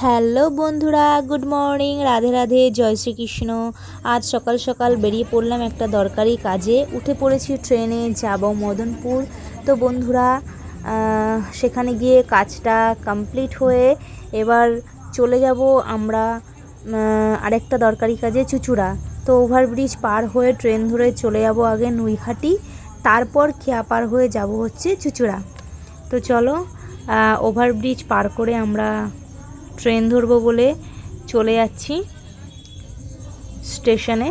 Hello বন্ধুরা, good morning, Radhe Radhe, জয় শ্রীকৃষ্ণ। আজ সকাল সকাল বেরিয়ে পড়লাম একটা দরকারি কাজে। উঠে পড়েছি ট্রেনে, যাব মদনপুর। তো বন্ধুরা, সেখানে গিয়ে কাজটা কমপ্লিট হয়ে এবার চলে যাব আমরা আরেকটা দরকারি কাজে, চুঁচুড়া। তো ওভারব্রিজ পার হয়ে ট্রেন ধরে চলে যাব আগে নৈহাটি, তারপর খেয়া পার হয়ে যাব হচ্ছে চুঁচুড়া। তো চলো, ওভারব্রিজ পার করে আমরা ট্রেন ধরবো বলে চলে যাচ্ছি স্টেশনে।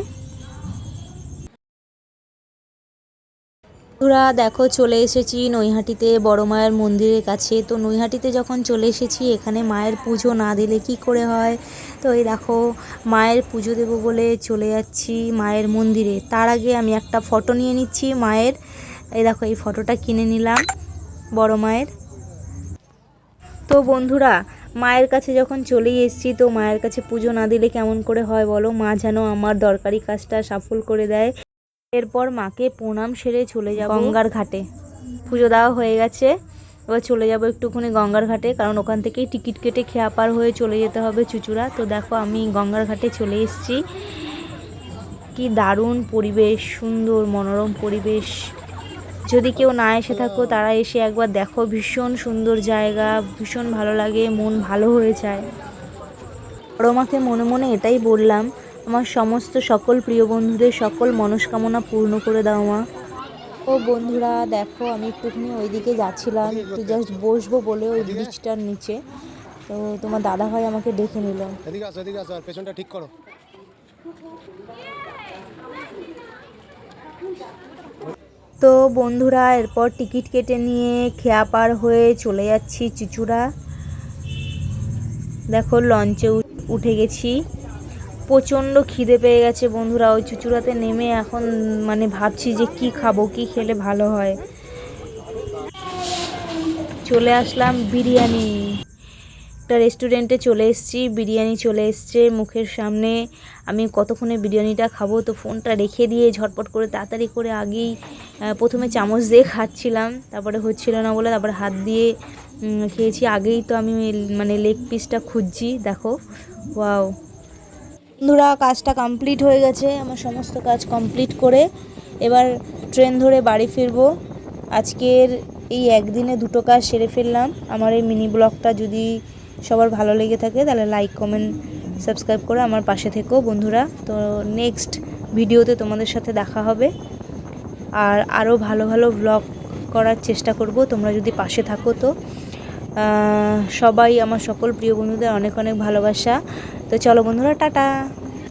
বন্ধুরা দেখো, চলে এসেছি নৈহাটিতে বড় মায়ের মন্দিরের কাছে। তো নৈহাটিতে যখন চলে এসেছি, এখানে মায়ের পুজো না দিলে কি করে হয়। তো এই দেখো, মায়ের পুজো দেবো বলে চলে যাচ্ছি মায়ের মন্দিরে। তার আগে আমি একটা ফটো নিয়ে নিচ্ছি মায়ের। এই দেখো, এই ফটোটা কিনে নিলাম বড় মায়ের। তো বন্ধুরা, মায়ের কাছে যখন চলেই এসেছি, তো মায়ের কাছে পুজো না দিলে কেমন করে হয় বলো। মা যেন আমার দরকারি কাজটা সফল করে দেয়। এরপর মাকে প্রণাম সেরে চলে যাব গঙ্গার ঘাটে। পুজো দেওয়া হয়ে গেছে, এবার চলে যাব একটুখানি গঙ্গার ঘাটে, কারণ ওখান থেকেই টিকিট কেটে খেয়া পার হয়ে চলে যেতে হবে চুঁচুড়া। তো দেখো, আমি গঙ্গার ঘাটে চলে এসেছি। কি দারুণ পরিবেশ, সুন্দর মনোরম পরিবেশ। যদি কেউ না এসে থাকো, তারা এসে একবার দেখো, ভীষণ সুন্দর জায়গা, ভীষণ ভালো লাগে, মন ভালো হয়ে যায়। বড় মাকে মনে মনে এটাই বললাম, আমার সমস্ত সকল প্রিয় বন্ধুদের সকল মনস্কামনা পূর্ণ করে দাও মা। ও বন্ধুরা দেখো, আমি একটুখানি ওইদিকে যাচ্ছিলাম, একটু জাস্ট বসবো বলে ওই ব্রিজটার নিচে। তো তোমার দাদা ভাই আমাকে ডেকে নিল। এদিকে আসো, এদিকে আসো, আর পেছনটা ঠিক করো। তো বন্ধুরা, এরপর টিকিট কেটে নিয়ে খেয়া পার হয়ে চলে যাচ্ছি চুঁচুড়া। দেখো, লঞ্চে উঠে গেছি। প্রচণ্ড খিদে পেয়ে গেছে বন্ধুরা। ওই চুঁচুড়াতে নেমে এখন মানে ভাবছি যে কি খাবো, কি খেলে ভালো হয়। চলে আসলাম বিরিয়ানি, একটা রেস্টুরেন্টে চলে এসেছি। বিরিয়ানি চলে এসছে মুখের সামনে। আমি কতক্ষণে বিরিয়ানিটা খাবো, তো ফোনটা রেখে দিয়ে ঝটপট করে তাড়াতাড়ি করে আগেই প্রথমে চামচ দিয়ে খাচ্ছিলাম, তারপরে হচ্ছিল না বলে তারপরে হাত দিয়ে খেয়েছি। আগেই তো আমি মানে লেগ পিসটা খুঁজছি। দেখো, ওয়াও। বন্ধুরা, কাজটা কমপ্লিট হয়ে গেছে। আমার সমস্ত কাজ কমপ্লিট করে এবার ট্রেন ধরে বাড়ি ফিরবো। আজকের এই একদিনে দুটো কাজ সেরে ফেললাম। আমার এই মিনি ব্লগটা যদি সবার ভালো লেগে থাকে, তাহলে লাইক, কমেন্ট, সাবস্ক্রাইব করে আমার পাশে থেকো বন্ধুরা। তো নেক্সট ভিডিওতে তোমাদের সাথে দেখা হবে, আর আরও ভালো ভালো ব্লগ করার চেষ্টা করব, তোমরা যদি পাশে থাকো। তো সবাই, আমার সকল প্রিয় বন্ধুদের অনেক অনেক ভালোবাসা। তো চলো বন্ধুরা, টাটা।